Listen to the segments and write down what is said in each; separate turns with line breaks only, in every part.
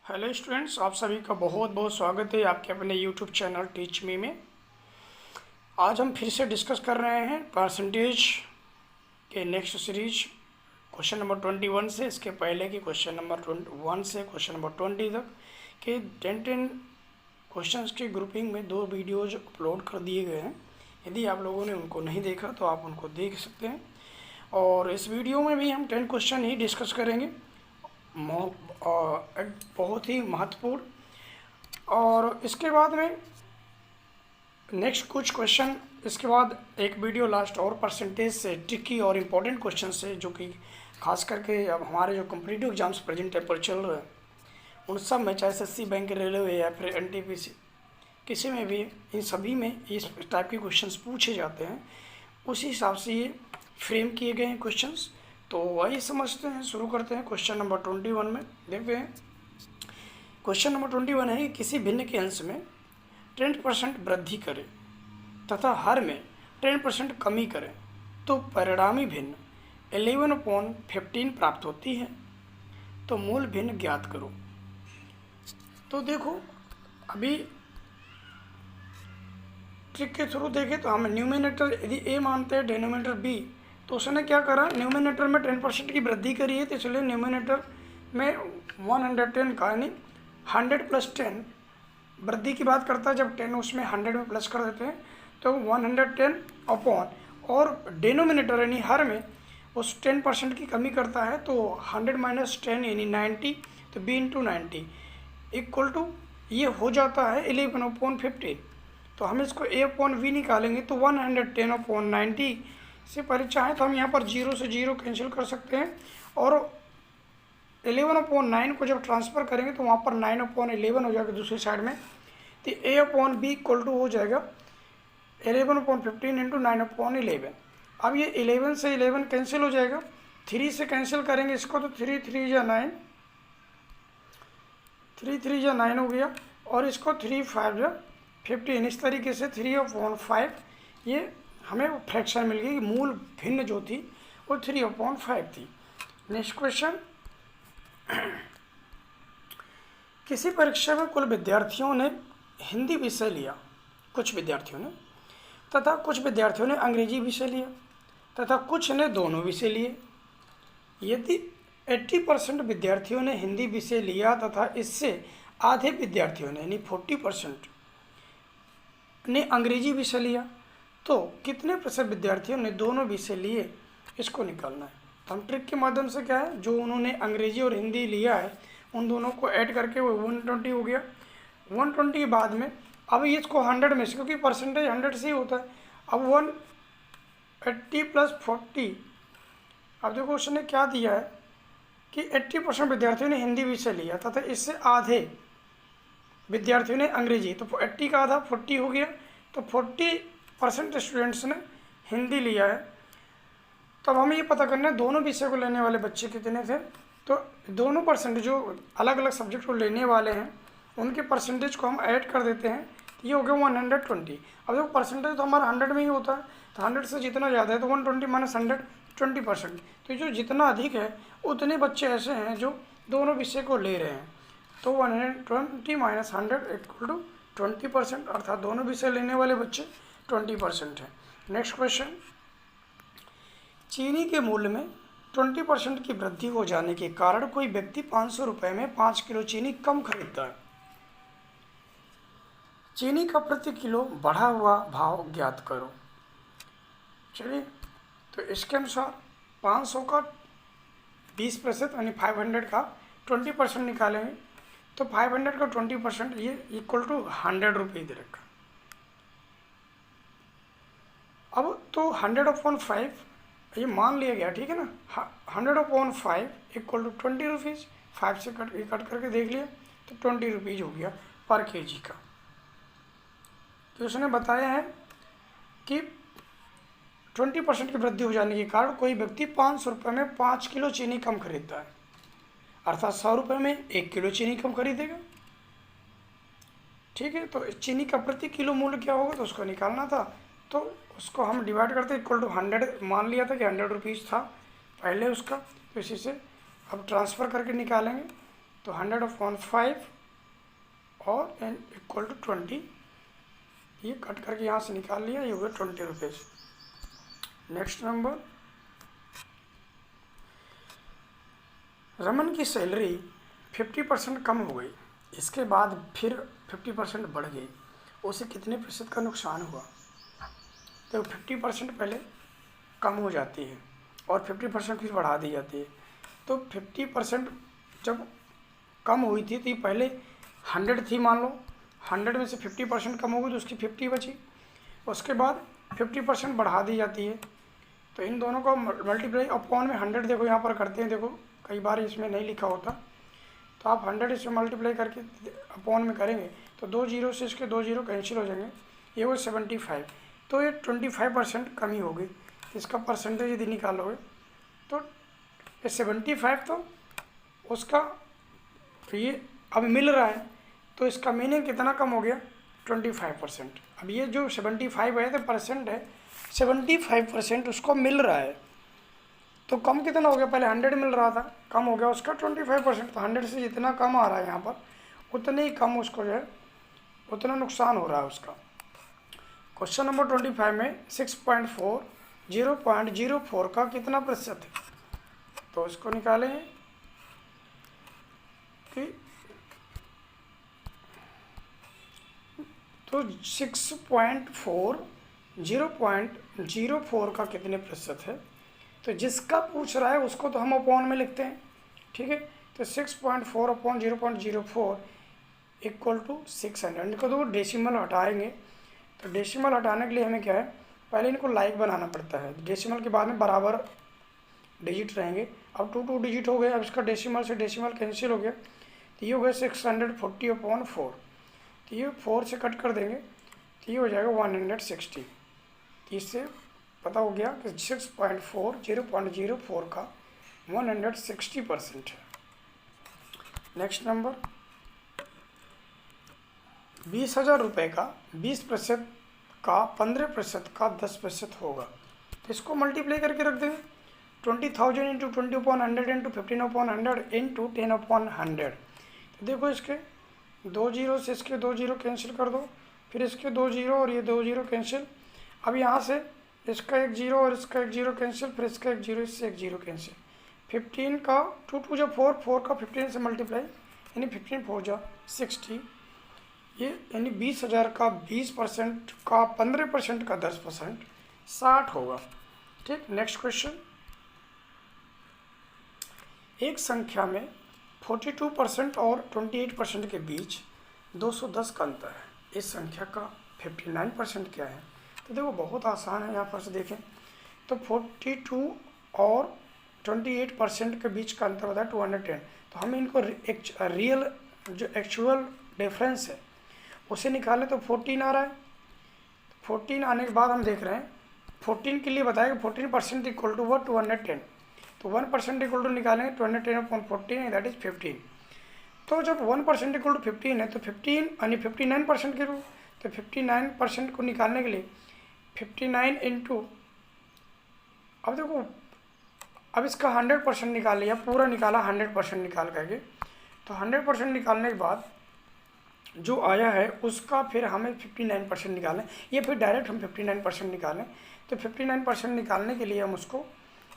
Hello students, आप सभी का बहुत बहुत स्वागत है आपके अपने यूट्यूब चैनल टीच मी में। आज हम फिर से डिस्कस कर रहे हैं परसेंटेज के नेक्स्ट सीरीज क्वेश्चन नंबर 21 से। इसके पहले की क्वेश्चन नंबर 1 से क्वेश्चन नंबर 20 तक के 10 क्वेश्चंस की ग्रुपिंग में 2 वीडियोज अपलोड कर दिए गए हैं। यदि आप लोगों ने उनको नहीं देखा तो आप उनको देख सकते हैं। और इस वीडियो में भी हम 10 क्वेश्चन ही डिस्कस करेंगे, एक बहुत ही महत्वपूर्ण। और इसके बाद में नेक्स्ट कुछ क्वेश्चन, इसके बाद एक वीडियो लास्ट और परसेंटेज से ट्रिकी और इम्पोर्टेंट क्वेश्चन से, जो कि खास करके अब हमारे जो कॉम्पिटिटिव एग्जाम्स प्रेजेंट टाइम पर चल रहे हैं उन सब में, चाहे एसएससी, बैंक, रेलवे या फिर एनटीपीसी, किसी में भी इन सभी में इस टाइप के क्वेश्चंस पूछे जाते हैं। उसी हिसाब से ये फ्रेम किए गए हैं क्वेश्चंस। तो वही समझते हैं, शुरू करते हैं क्वेश्चन नंबर 21 में। देखते हैं क्वेश्चन नंबर 21 है कि किसी भिन्न के अंश में 10% वृद्धि करें तथा हर में 10% कमी करें तो परिणामी भिन्न 11/15 प्राप्त होती है, तो मूल भिन्न ज्ञात करो। तो देखो, अभी ट्रिक के थ्रू देखें तो हम न्यूमिनेटर यदि ए मानते हैं, डिनोमिनेटर बी, तो उसने क्या करा, न्यूमिनेटर में 10% की वृद्धि करी है, तो इसलिए न्यूमिनेटर में 110 का यानी 100 + 10 वृद्धि की बात करता है। जब 10 उसमें 100 में प्लस कर देते हैं तो 110 अपॉन, और डिनोमिनेटर यानी हर में उस 10% की कमी करता है, तो 100 - 10 यानी 90, तो b × 90 इक्वल टू ये हो जाता है 11/15। तो हम इसको a/v निकालेंगे तो 110/90 से पहले चाहें तो हम यहाँ पर 0 से 0 कैंसिल कर सकते हैं, और 11/9 को जब ट्रांसफ़र करेंगे तो वहाँ पर 9/11 हो जाएगा दूसरी साइड में। तो a/b इक्वल टू हो जाएगा 11/15 × 9/11। अब ये 11 से 11 कैंसिल हो जाएगा, 3 से कैंसिल करेंगे इसको तो 3 3 या 9, 3 3 या 9 हो गया, और इसको 3 5 या 15। इस तरीके से 3/5 ये हमें फ्रैक्शन मिल गई। मूल भिन्न जो थी वो 3/5 थी। नेक्स्ट क्वेश्चन, किसी परीक्षा में कुल विद्यार्थियों ने हिंदी विषय लिया, कुछ विद्यार्थियों ने, तथा कुछ विद्यार्थियों ने अंग्रेजी विषय लिया, तथा कुछ ने दोनों विषय लिए। यदि 80% विद्यार्थियों ने हिंदी विषय लिया तथा इससे आधे विद्यार्थियों ने यानी 40% ने अंग्रेजी विषय लिया, तो कितने प्रतिशत विद्यार्थियों ने दोनों विषय लिए, इसको निकालना है। तो हम ट्रिक के माध्यम से क्या है, जो उन्होंने अंग्रेजी और हिंदी लिया है उन दोनों को ऐड करके वो 120 हो गया। 120 के बाद में अब इसको 100 में से, क्योंकि परसेंटेज 100 से ही होता है, अब 180 + 40। अब देखो उसने क्या दिया है कि 80% विद्यार्थियों ने हिंदी विषय लिया तथा इससे आधे विद्यार्थियों ने अंग्रेजी, तो 80 का आधा 40 हो गया, तो 40% स्टूडेंट्स ने हिंदी लिया है। तब हमें ये पता करना है दोनों विषय को लेने वाले बच्चे कितने थे। तो दोनों परसेंटेज जो अलग अलग सब्जेक्ट को लेने वाले हैं उनके परसेंटेज को हम ऐड कर देते हैं, तो ये हो गया 120। अब देखो परसेंटेज तो हमारा 100 में ही होता है, तो 100 से जितना ज़्यादा है तो 120 - 100 20%। तो जो जितना अधिक है उतने बच्चे ऐसे हैं जो दोनों विषय को ले रहे हैं, तो 120 - 100 इक्वल टू 20%, अर्थात दोनों विषय लेने वाले बच्चे 20% हैं। नेक्स्ट क्वेश्चन, चीनी के मूल्य में 20% की वृद्धि हो जाने के कारण कोई व्यक्ति 500 रुपये में 5 किलो चीनी कम खरीदता है। चीनी का प्रति किलो बढ़ा हुआ भाव ज्ञात करो। चलिए, तो इसके अनुसार 500 का 20% यानी 500 का 20% निकालेंगे, तो 500 का 20% ये इक्वल टू 100 रुपये दे रखा। अब तो 100/5 ये मान लिया गया, ठीक है ना। 100/5 इक्वल टू 20 रुपीज़। 5 से कट करके देख लिया तो 20 रुपीज़ हो गया पर kg का। तो उसने बताया है कि 20% की वृद्धि हो जाने के कारण कोई व्यक्ति 500 रुपये में 5 किलो चीनी कम खरीदता है, अर्थात 100 रुपये में 1 किलो चीनी कम खरीदेगा। ठीक है, तो चीनी का प्रति किलो मूल्य क्या होगा तो उसको निकालना था, तो उसको हम डिवाइड करते इक्वल टू 100 मान लिया था कि 100 रुपीज़ था पहले उसका, तो इसी से अब ट्रांसफ़र करके निकालेंगे। तो 100/5 और n इक्वल टू 20, ये कट करके यहाँ से निकाल लिया, ये हो गया 20 रुपीज़। नेक्स्ट नंबर, रमन की सैलरी 50% कम हो गई, इसके बाद फिर 50% बढ़ गई, उसे कितने प्रतिशत का नुकसान हुआ? तो 50% पहले कम हो जाती है और 50% फिर बढ़ा दी जाती है। तो 50% जब कम हुई थी तो ये पहले 100 थी, मान लो 100 में से 50% कम हो गई तो उसकी 50 बची, उसके बाद 50% बढ़ा दी जाती है। तो इन दोनों को मल्टीप्लाई अपॉन में 100, देखो यहाँ पर करते हैं, देखो कई बार इसमें नहीं लिखा होता, तो आप 100 इसमें मल्टीप्लाई करके अपॉन में करेंगे तो 2 जीरो से इसके 2 जीरो कैंसिल हो जाएंगे, ये वो 75। तो ये 25% कमी होगी, इसका परसेंटेज यदि निकालोगे तो ये 75, तो उसका ये अब मिल रहा है तो इसका मीनिंग कितना कम हो गया? 25%। अब ये जो 75 है तो परसेंट है, 75% उसको मिल रहा है, तो कम कितना हो गया? पहले 100 मिल रहा था, कम हो गया उसका 25%। तो 100 से जितना कम आ रहा है यहाँ पर उतने ही कम उसको जो है उतना नुकसान हो रहा है उसका। क्वेश्चन नंबर 25 में 6.4 0.04 का कितना प्रतिशत है? तो इसको निकालेंगे कि तो 6.4 0.04 का कितने प्रतिशत है? तो जिसका पूछ रहा है उसको तो हम अपॉन में लिखते हैं, ठीक है। तो 6.4 अपॉन 0.04 इक्वल टू 600। इनको तो डेसिमल हटाएंगे, तो डेसिमल हटाने के लिए हमें क्या है, पहले इनको लाइक बनाना पड़ता है, डेसिमल के बाद में बराबर डिजिट रहेंगे। अब 2 डिजिट हो गए, अब इसका डेसिमल से डेसिमल कैंसिल हो गया, तो ये हो गया 640/4, तो ये 4 से कट कर देंगे तो ये हो जाएगा 160। तो इससे पता हो गया कि 6.4 0.04 का 160% है। नेक्स्ट नंबर, 20,000 रुपये का 20% का 15% का 10% होगा, तो इसको मल्टीप्लाई करके रख देंगे। 20,000 इंटू 20/100 इंटू 15/100 इंटू 10/100। तो देखो इसके 2 जीरो से इसके 2 जीरो कैंसिल कर दो, फिर इसके 2 जीरो और ये 2 जीरो कैंसिल। अब यहाँ से इसका 1 जीरो और इसका 1 जीरो कैंसिल, फिर इसका 1 जीरो, इससे 1 जीरो कैंसिल। 15 का 2 जब 4, 4 का 15 से मल्टीप्लाई, यानी 15 4 जा 60, ये यानी 20,000 का 20% का 15% का 10% 60 होगा, ठीक। नेक्स्ट क्वेश्चन, एक संख्या में 42% और 28% के बीच 210 का अंतर है, इस संख्या का 59% क्या है? तो देखो बहुत आसान है, यहाँ पर से देखें तो 42 और 28% के बीच का अंतर होता है 210। तो हम इनको रियल जो एक्चुअल डिफरेंस है उसे निकालें तो 14 आ रहा है। 14 आने के बाद हम देख रहे हैं 14 के लिए बताया कि 14% इक्वल टू 210, तो 1% इक्वल टू निकालेंगे 210/14, दैट इज 15। तो जब 1% इक्वल टू 15 है तो 15 यानी 59% के रूप, तो 59% को निकालने के लिए 59 इंटू, अब देखो अब इसका 100% निकाल लिया, पूरा निकाला 100% निकाल करके, तो 100% निकालने के बाद जो आया है उसका फिर हमें 59% निकालें, ये फिर डायरेक्ट हम 59% निकालें। तो 59% निकालने के लिए हम उसको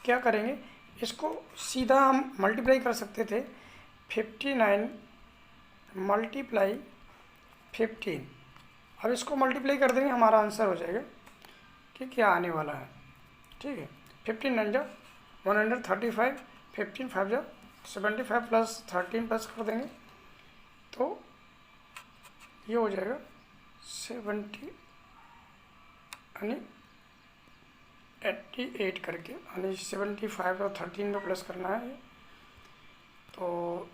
क्या करेंगे, इसको सीधा हम मल्टीप्लाई कर सकते थे, 59 मल्टीप्लाई 15। अब इसको मल्टीप्लाई कर देंगे, हमारा आंसर हो जाएगा कि क्या आने वाला है, ठीक है। 15 जा 135, 15 5 जा 75 प्लस 13 प्लस कर देंगे तो ये हो जाएगा 70 यानी 88 करके, यानी 75 और 13 में प्लस करना है, तो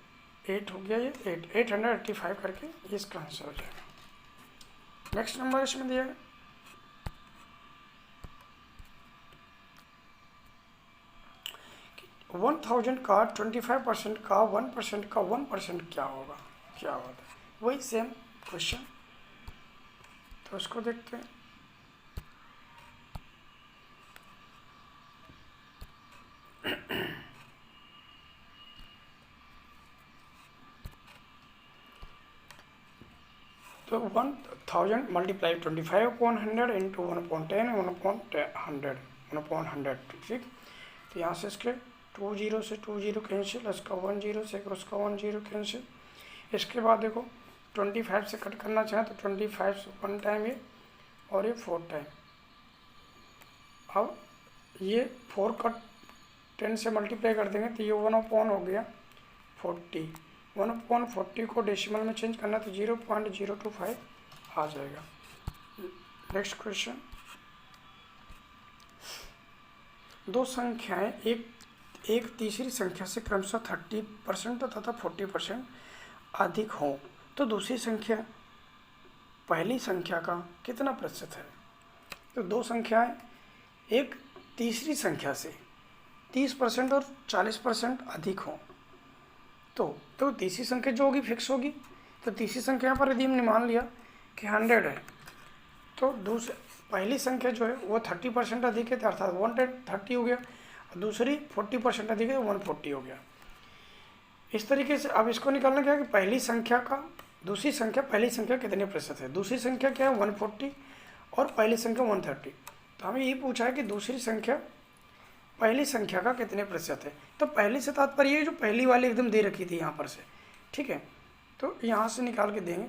8 हो गया, ये 885 करके ये इसका आंसर हो जाएगा। नेक्स्ट नंबर इसमें दिया है 1000 का 25% का 1% का 1% क्या होगा, क्या होता है? वही सेम क्वेश्चन, तो उसको देखते हैं। तो 1000 मल्टीप्लाई 25/100 इंटू 1/10 1/100 1/100, ठीक। तो यहाँ से इसके 2 0 से 2 0 कैंसिल, इसका 1 0 से उसका 1 0 कैंसिल। इसके बाद देखो 25 से कट करना चाहें तो 25 से 1 टाइम ये, और ये 4 टाइम। अब ये 4 का 10 से मल्टीप्लाई कर देंगे तो ये 1/, हो गया 40। 1/40 को डेसिमल में चेंज करना तो 0.025 आ जाएगा। नेक्स्ट क्वेश्चन, दो संख्याएं एक तीसरी संख्या से क्रमशः 30% तथा 40% अधिक हो तो दूसरी संख्या पहली संख्या का कितना प्रतिशत है। तो दो संख्याएं एक तीसरी संख्या से 30% और 40% अधिक हो तो तीसरी संख्या जो होगी फिक्स होगी। तो तीसरी संख्या पर यदि हमने मान लिया कि 100 है तो पहली संख्या जो है वो 30% अधिक है, अर्थात 130 हो गया, और दूसरी 40% अधिक है, 140 हो गया। इस तरीके से अब इसको निकालना क्या है कि पहली संख्या का दूसरी संख्या पहली संख्या कितने प्रतिशत है। दूसरी संख्या क्या है 140 और पहली संख्या 130। तो हमें ये पूछा है कि दूसरी संख्या पहली संख्या का कितने प्रतिशत है। तो पहली से तात्पर्य ये जो पहली वाली एकदम दे रखी थी यहाँ पर से, ठीक है। तो यहाँ से निकाल के देंगे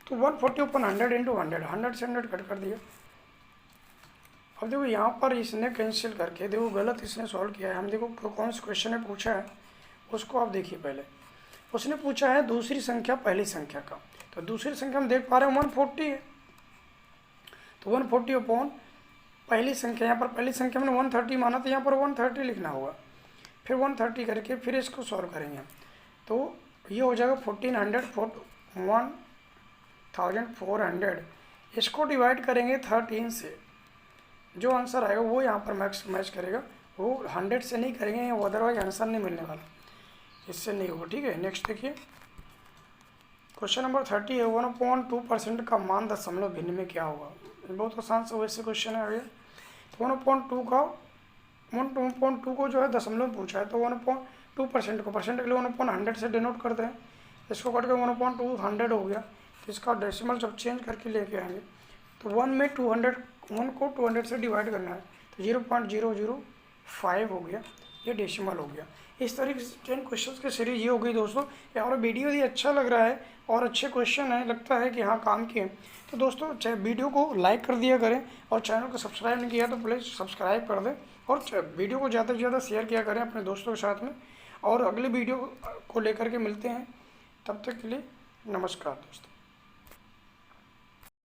तो 140/100 इंटू 100 से 100 कट कर दिया। अब देखो यहाँ पर इसने कैंसिल करके देखो गलत इसने सॉल्व किया है। हम देखो कौन सा क्वेश्चन ने पूछा है उसको आप देखिए। पहले उसने पूछा है दूसरी संख्या पहली संख्या का, तो दूसरी संख्या हम देख पा रहे हैं 140 है, तो 140 पहली संख्या, यहाँ पर पहली संख्या में 130 माना तो यहाँ पर 130 लिखना होगा। फिर 130 करके फिर इसको सॉल्व करेंगे तो ये हो जाएगा 1400 इसको डिवाइड करेंगे 13 से, जो आंसर आएगा वो यहाँ पर मैच करेगा। वो 100 से नहीं करेंगे, वो अदरवाइज आंसर नहीं मिलने वाला, इससे नहीं होगा, ठीक है। नेक्स्ट देखिए क्वेश्चन नंबर 30 है 1/2% का मान दशमलव भिन्न में क्या होगा। बहुत आसान से वैसे क्वेश्चन है आगे। तो 1/2 को जो है दशमलव पूछा है तो 1/2% को परसेंट के लिए 1/100 से डिनोट करते हैं। इसको कट कर 1/200 हो गया, तो इसका डेसिमल जब चेंज करके लेके आएंगे तो 1 में 1 को 200 से डिवाइड करना है तो 0.005 हो गया, ये डेसिमल हो गया। इस तरीके से 10 क्वेश्चन की सीरीज ये हो गई दोस्तों। और वीडियो ये अच्छा लग रहा है और अच्छे क्वेश्चन है, लगता है कि हाँ काम किए, तो दोस्तों वीडियो को लाइक कर दिया करें और चैनल को सब्सक्राइब नहीं किया तो प्लीज़ सब्सक्राइब कर दें और वीडियो को ज़्यादा से ज़्यादा शेयर किया करें अपने दोस्तों के साथ में। और अगले वीडियो को लेकर के मिलते हैं, तब तक के लिए नमस्कार दोस्तों।